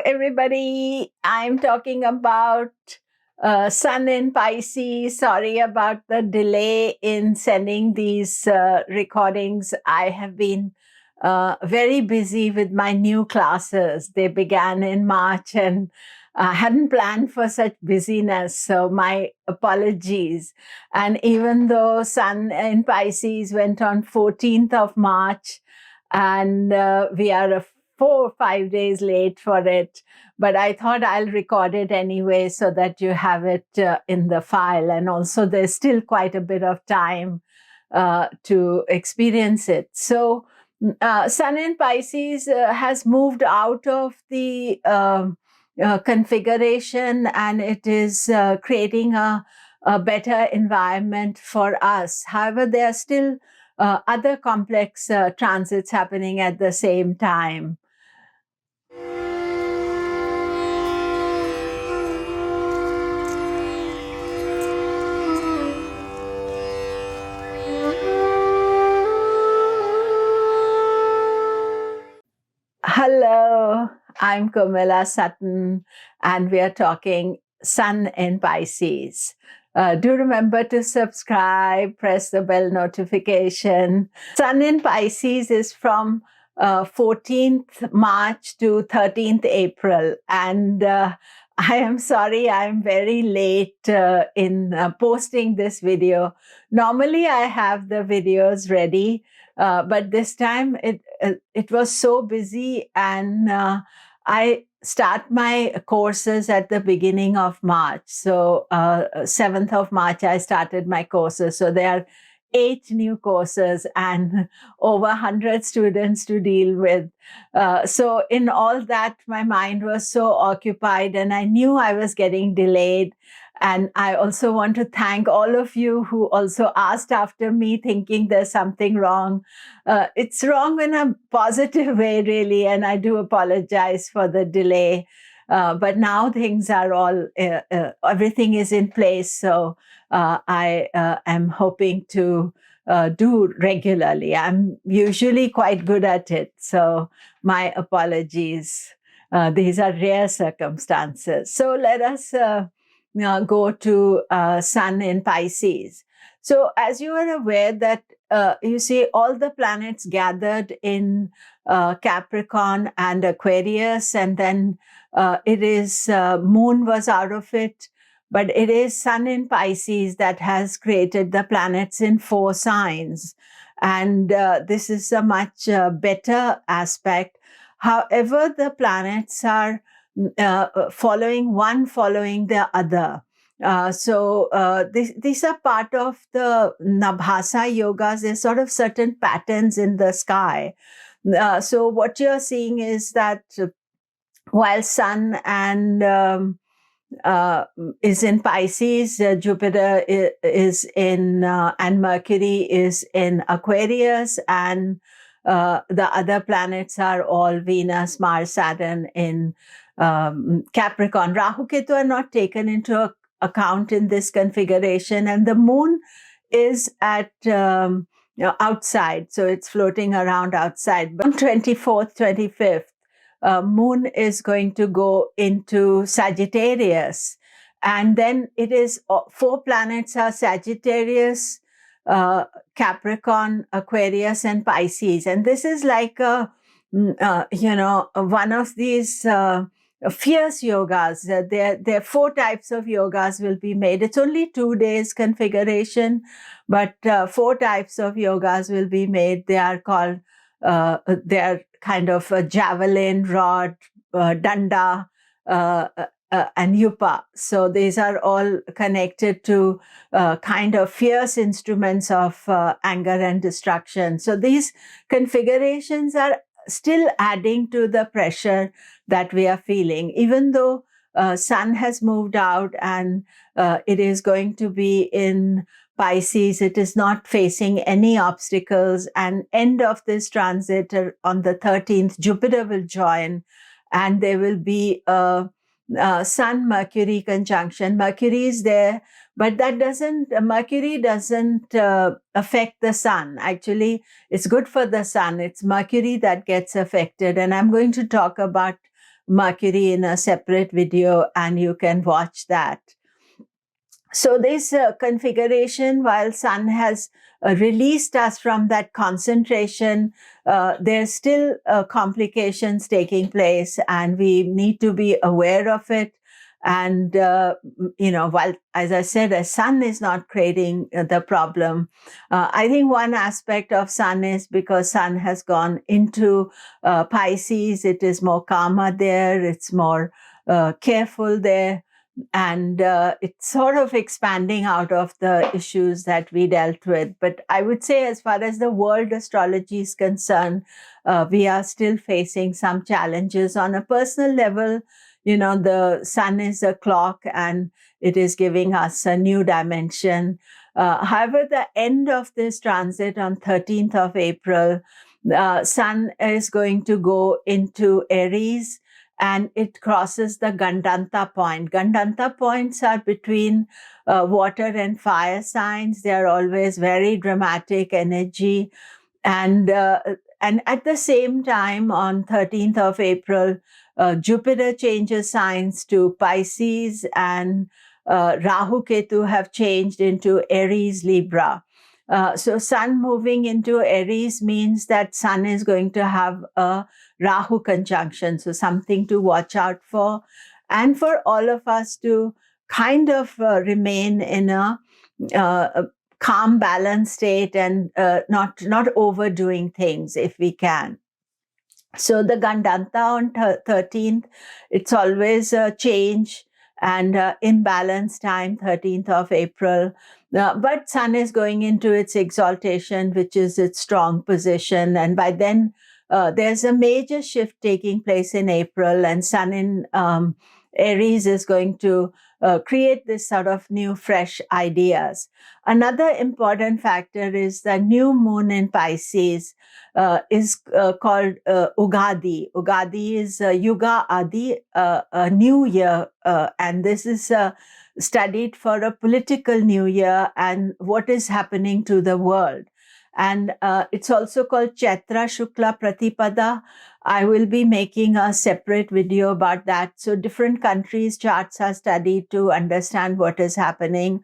everybody. I'm talking about Sun in Pisces. Sorry about the delay in sending these recordings. I have been very busy with my new classes. They began in March and I hadn't planned for such busyness, so my apologies. And even though Sun in Pisces went on 14th of March, and we are 4 or 5 days late for it, but I thought I'll record it anyway so that you have it in the file. And also there's still quite a bit of time to experience it. So Sun in Pisces has moved out of the configuration, and it is creating a better environment for us. However, there are still other complex transits happening at the same time. Hello, I'm Komilla Sutton, and we are talking Sun in Pisces. Do remember to subscribe, press the bell notification. Sun in Pisces is from 14th March to 13th April. And I am sorry, I'm very late in posting this video. Normally, I have the videos ready, but this time it was so busy, and I start my courses at the beginning of March. So 7th of March, I started my courses. So there are 8 new courses and over 100 students to deal with. So in all that, my mind was so occupied, and I knew I was getting delayed. And I also want to thank all of you who also asked after me, thinking there's something wrong. It's wrong in a positive way, really, and I do apologize for the delay. But now things are all, everything is in place. So I am hoping to do regularly. I'm usually quite good at it. So my apologies. These are rare circumstances. So let us go to Sun in Pisces. So as you are aware that you see all the planets gathered in Capricorn and Aquarius, and then it is Moon was out of it, but it is Sun in Pisces that has created the planets in 4 signs. And this is a much better aspect. However, the planets are following the other. These are part of the Nabhasa yogas. There's sort of certain patterns in the sky. So what you're seeing is that while Sun and is in Pisces, Jupiter is in, and Mercury is in Aquarius, and the other planets are all Venus, Mars, Saturn in Capricorn. Rahu, Ketu are not taken into account in this configuration, and the Moon is at outside, so it's floating around outside. But on 24th, 25th, Moon is going to go into Sagittarius, and then it is 4 planets are Sagittarius, Capricorn, Aquarius, and Pisces. And this is like one of these fierce yogas. There are 4 types of yogas will be made. It's only 2 days configuration, but 4 types of yogas will be made. They are called, they are kind of a javelin, rod, danda, and yupa. So these are all connected to kind of fierce instruments of anger and destruction. So these configurations are still adding to the pressure that we are feeling, even though Sun has moved out and it is going to be in Pisces. It is not facing any obstacles, and end of this transit on the 13th, Jupiter will join, and there will be a Sun-Mercury conjunction. Mercury is there, but Mercury doesn't affect the Sun. Actually, it's good for the Sun. It's Mercury that gets affected, and I'm going to talk about Mercury in a separate video, and you can watch that. So this configuration, while Sun has released us from that concentration, there's still complications taking place, and we need to be aware of it. And, while, as I said, the Sun is not creating the problem, I think one aspect of Sun is because Sun has gone into Pisces, it is more calmer there, it's more careful there. And it's sort of expanding out of the issues that we dealt with. But I would say, as far as the world astrology is concerned, we are still facing some challenges on a personal level. The Sun is a clock and it is giving us a new dimension. However, the end of this transit on 13th of April, Sun is going to go into Aries, and it crosses the Gandanta point. Gandanta points are between water and fire signs. They are always very dramatic energy. And at the same time, on 13th of April, Jupiter changes signs to Pisces, and Rahu Ketu have changed into Aries Libra. So Sun moving into Aries means that Sun is going to have a Rahu conjunction, so something to watch out for, and for all of us to kind of remain in a calm, balanced state, and not overdoing things if we can. So the Gandanta on 13th, it's always a change and imbalance time, 13th of April. But Sun is going into its exaltation, which is its strong position. And by then, there's a major shift taking place in April, and Sun in Aries is going to create this sort of new, fresh ideas. Another important factor is the new moon in Pisces is called Ugadi. Ugadi is Yuga Adi, a new year, and this is studied for a political new year and what is happening to the world. And it's also called Chaitra Shukla Pratipada. I will be making a separate video about that. So different countries' charts are studied to understand what is happening.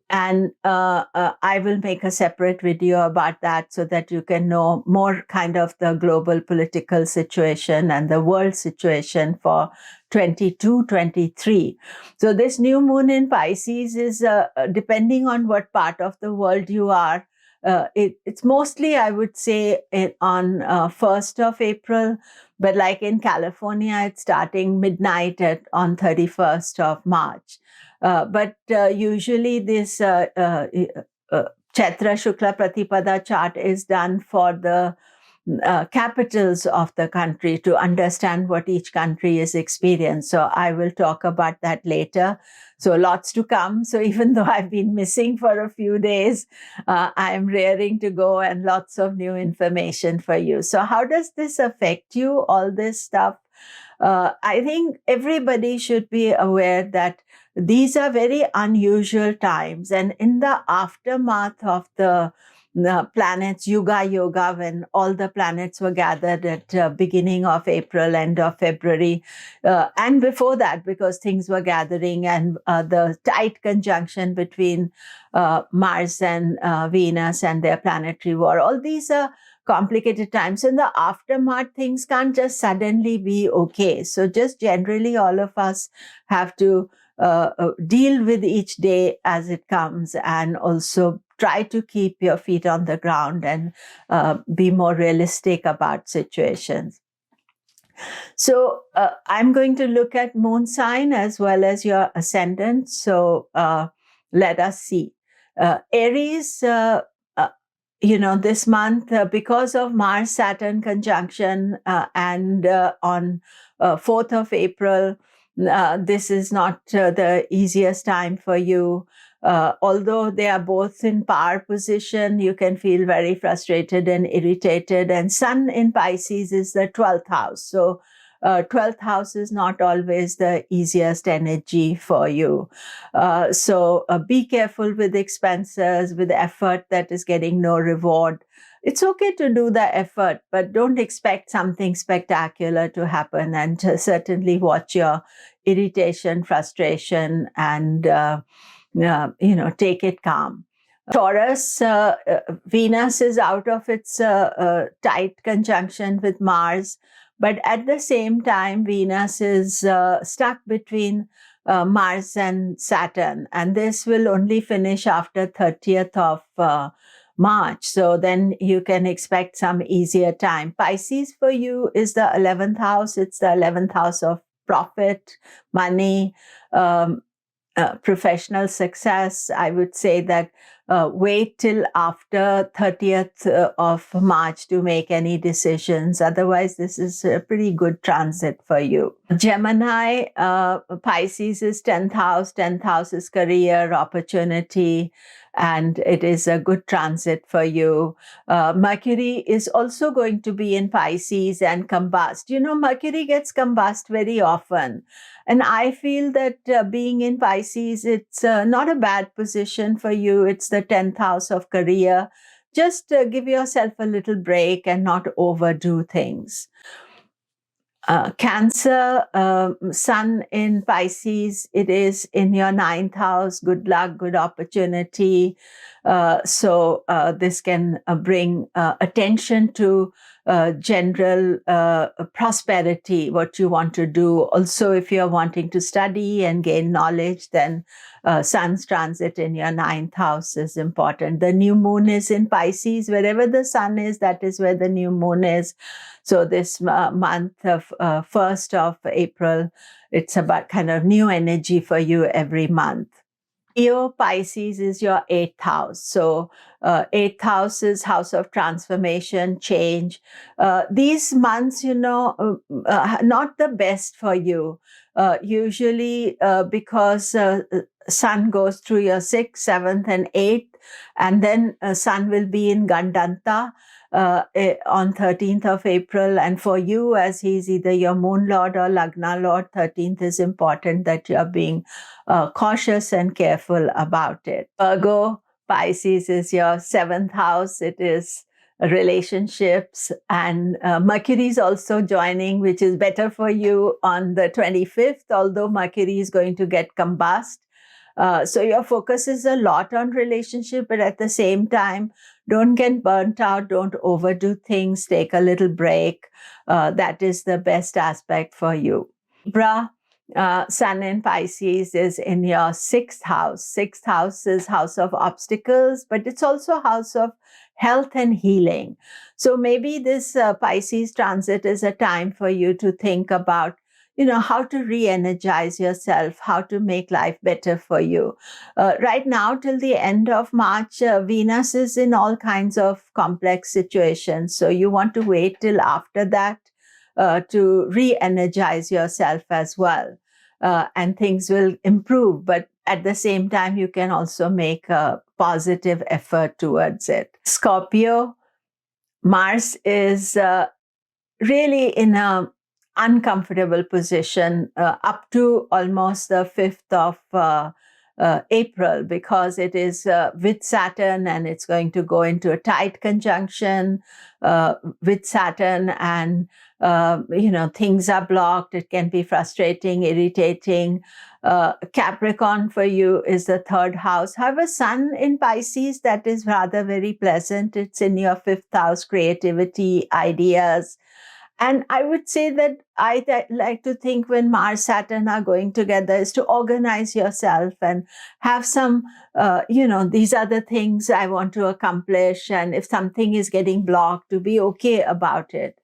And I will make a separate video about that so that you can know more kind of the global political situation and the world situation for 22-23. So this new moon in Pisces is depending on what part of the world you are. It's mostly, I would say, on 1st of April, but like in California, it's starting midnight on 31st of March. But usually this Chaitra Shukla Pratipada chart is done for the capitals of the country to understand what each country is experiencing. So I will talk about that later. So lots to come. So even though I've been missing for a few days, I'm raring to go and lots of new information for you. So how does this affect you, all this stuff? I think everybody should be aware that these are very unusual times. And in the aftermath of the planets Yuga Yoga, when all the planets were gathered at beginning of April, end of February, and before that, because things were gathering, and the tight conjunction between Mars and Venus and their planetary war, all these are complicated times. In the aftermath, things can't just suddenly be okay. So just generally, all of us have to deal with each day as it comes, and also try to keep your feet on the ground and be more realistic about situations. So I'm going to look at moon sign as well as your ascendant. So let us see. Aries, this month, because of Mars-Saturn conjunction and on 4th of April, this is not the easiest time for you. Although they are both in power position, you can feel very frustrated and irritated. And Sun in Pisces is the 12th house. So 12th house is not always the easiest energy for you. So be careful with expenses, with effort that is getting no reward. it's okay to do the effort, but don't expect something spectacular to happen. And certainly watch your irritation, frustration, and take it calm. Taurus, Venus is out of its tight conjunction with Mars, but at the same time, Venus is stuck between Mars and Saturn, and this will only finish after 30th of March. So then you can expect some easier time. Pisces for you is the 11th house. It's the 11th house of profit, money, professional success. I would say that wait till after 30th of March to make any decisions. Otherwise, this is a pretty good transit for you. Gemini, Pisces is 10th house. 10th house is career, opportunity, and it is a good transit for you. Mercury is also going to be in Pisces and combust. Mercury gets combust very often. And I feel that being in Pisces, it's not a bad position for you. It's the 10th house of career. Just give yourself a little break and not overdo things. Cancer, Sun in Pisces, it is in your 9th house. Good luck, good opportunity. So this can bring attention to general prosperity, what you want to do. Also, if you're wanting to study and gain knowledge, then Sun's transit in your 9th house is important. The new moon is in Pisces. Wherever the Sun is, that is where the new moon is. So this month of 1st of April, it's about kind of new energy for you every month. Leo, Pisces is your 8th house. So 8th house is house of transformation, change. These months, not the best for you. Usually because Sun goes through your 6th, 7th, and 8th, and then Sun will be in Gandanta on 13th of April. And for you, as he's either your moon lord or Lagna lord, 13th is important that you're being cautious and careful about it. Virgo, Pisces is your 7th house. It is relationships, and Mercury is also joining, which is better for you on the 25th, although Mercury is going to get combust. So your focus is a lot on relationship, but at the same time, don't get burnt out, don't overdo things, take a little break. That is the best aspect for you. Libra, Sun in Pisces is in your 6th house. 6th house is house of obstacles, but it's also house of health and healing. So maybe this Pisces transit is a time for you to think about how to re-energize yourself, how to make life better for you. Right now, till the end of March, Venus is in all kinds of complex situations. So you want to wait till after that to re-energize yourself as well. And things will improve. But at the same time, you can also make a positive effort towards it. Scorpio, Mars is really in a uncomfortable position up to almost the 5th of April, because it is with Saturn, and it's going to go into a tight conjunction with Saturn, and things are blocked. It can be frustrating, irritating. Capricorn for you is the 3rd house. However, Sun in Pisces, that is rather very pleasant. It's in your 5th house, creativity, ideas. And I would say that I like to think when Mars, Saturn are going together is to organize yourself and have some, these are the things I want to accomplish. And if something is getting blocked, to be okay about it.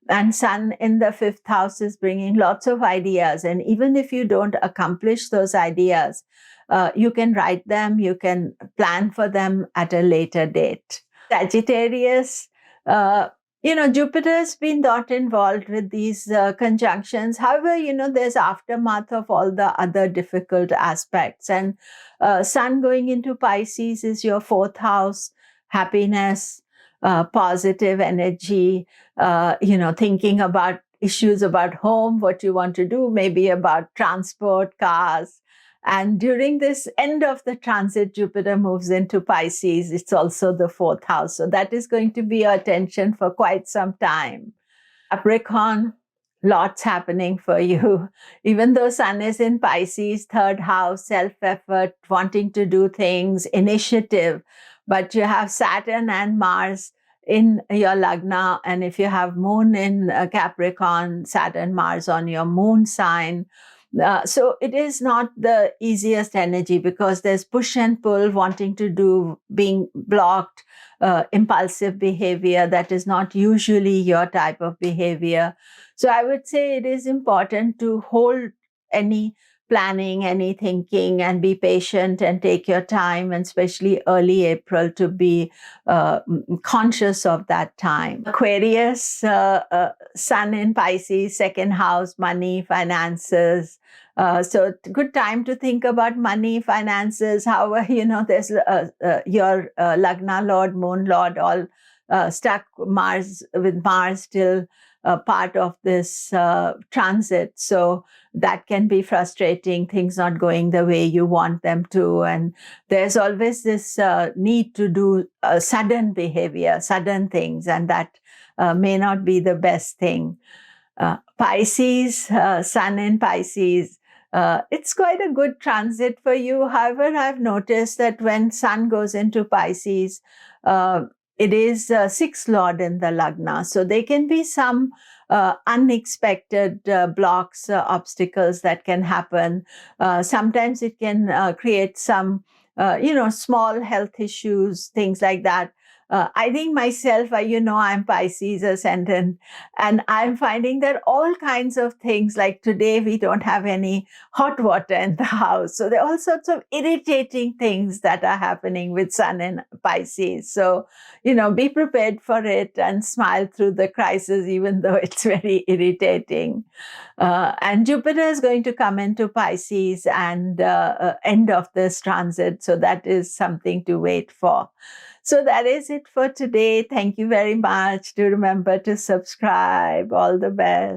And Sun in the 5th house is bringing lots of ideas. And even if you don't accomplish those ideas, you can write them, you can plan for them at a later date. Sagittarius, Jupiter's been not involved with these conjunctions. However, there's aftermath of all the other difficult aspects. And Sun going into Pisces is your 4th house, happiness, positive energy, thinking about issues about home, what you want to do, maybe about transport, cars. And during this end of the transit, Jupiter moves into Pisces. It's also the 4th house. So that is going to be our attention for quite some time. Capricorn, lots happening for you. Even though Sun is in Pisces, 3rd house, self-effort, wanting to do things, initiative, but you have Saturn and Mars in your Lagna. And if you have Moon in Capricorn, Saturn, Mars on your Moon sign, so it is not the easiest energy because there's push and pull, wanting to do, being blocked, impulsive behavior that is not usually your type of behavior. So I would say it is important to hold any planning, any thinking, and be patient and take your time, and especially early April to be conscious of that time. Aquarius, Sun in Pisces, 2nd house, money, finances. So good time to think about money, finances. However, there's your Lagna Lord, Moon Lord, all stuck with Mars still part of this transit. So that can be frustrating, things not going the way you want them to. And there's always this need to do sudden behavior, sudden things, and that may not be the best thing. Pisces, Sun in Pisces, it's quite a good transit for you. However, I've noticed that when Sun goes into Pisces, it is 6th Lord in the Lagna. So there can be some unexpected blocks, obstacles that can happen. Sometimes it can create some, small health issues, things like that. I think myself, I'm Pisces ascendant, and I'm finding that all kinds of things, like today we don't have any hot water in the house. So there are all sorts of irritating things that are happening with Sun in Pisces. So, be prepared for it and smile through the crisis, even though it's very irritating. And Jupiter is going to come into Pisces and end of this transit. So that is something to wait for. So that is it for today. Thank you very much. Do remember to subscribe. All the best.